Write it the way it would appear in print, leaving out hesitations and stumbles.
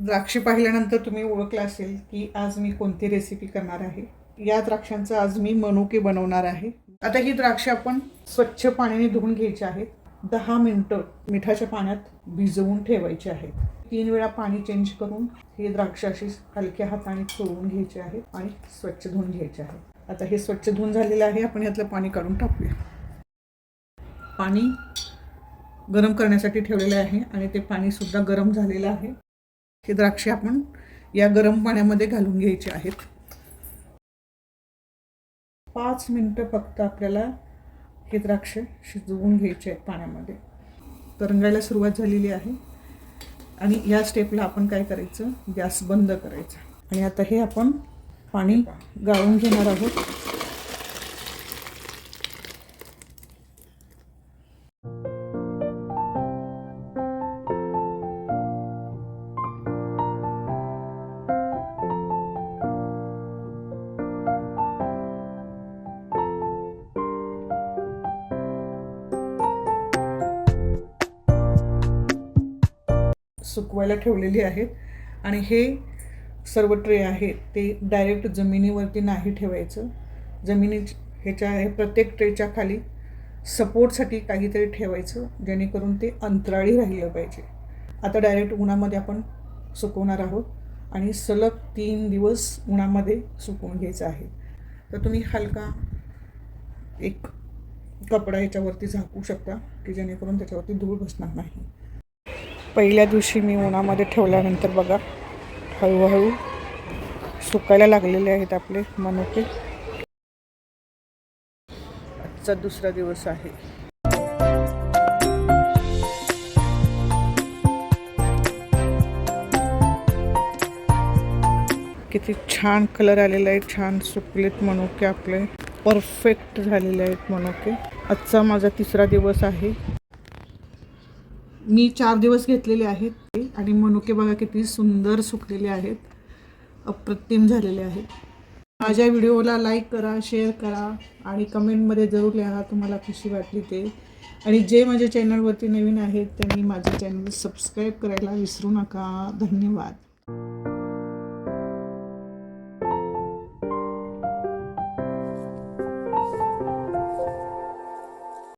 द्राक्षे पाहिल्यानंतर तुम्ही ओळखलं असेल की आज मी कोणती रेसिपी करणार आहे। या द्राक्षांचं आज मी मनुके बनवणार आहे। आता ही द्राक्षे आपण स्वच्छ पाण्याने धुवून घ्यायची आहेत। 10 मिनिटं मिठाच्या पाण्यात भिजवून ठेवायचे आहेत। 3 वेळा पाणी चेंज करून ही द्राक्षे अशी हलक्या हाताने चोळून घ्यायची आहेत आणि स्वच्छ धुवून घ्यायचे आहेत। आता हे स्वच्छ धुवून झालेलं आहे, आपण यातलं पाणी काढून टाकूया। पाणी गरम करण्यासाठी ठेवलेले आहे आणि ते पाणी सुद्धा गरम झालेलं आहे। हे द्राक्षे आपण या गरम पाण्यामध्ये घालून घ्यायचे आहेत। 5 मिनिटं फक्त आपल्याला हे द्राक्ष शिजवून घ्यायचे आहेत पाण्यामध्ये। तरंगायला सुरुवात झालेली आहे आणि या स्टेपला आपण काय करायचं, गॅस बंद करायचा आणि आता हे आपण पाणी गाळून घेणार आहोत। सुकवायला ठेवलेली आहेत आणि हे सर्व ट्रे आहेत ते डायरेक्ट जमिनीवरती नाही ठेवायचं। ह्याच्या प्रत्येक ट्रेच्या खाली सपोर्टसाठी काहीतरी ठेवायचं, जेणेकरून ते अंतराळी राहिलं पाहिजे। आता डायरेक्ट उन्हामध्ये आपण सुकवणार आहोत आणि सलग 3 दिवस उन्हामध्ये सुकवून घ्यायचं आहे। तर तुम्ही हलका एक कपडा याच्यावरती झाकू शकता की जेणेकरून त्याच्यावरती धूळ बसणार नाही। पहिल्या दिवशी मी उन्हामध्ये ठेवल्यानंतर बघा हळूहळू सुकायला लागलेले आहेत आपले मनुके। आजचा दुसरा दिवस आहे। किती छान कलर आलेला आहे, छान सुकलेत मनुके आपले, परफेक्ट झालेले आहेत मनुके। आजचा माझा तिसरा दिवस आहे। मी 4 दिवस घेतलेले आहेत आणि मनुके बघा किती सुंदर सुकलेले आहेत, अप्रतिम झालेले आहेत। माझ्या व्हिडिओला लाईक करा, शेअर करा आणि कमेंटमध्ये जरूर लिहा तुम्हाला कशी वाटली ते। आणि जे माझ्या चॅनलवरती नवीन आहेत त्यांनी माझं चॅनल सबस्क्राईब करायला विसरू नका। धन्यवाद।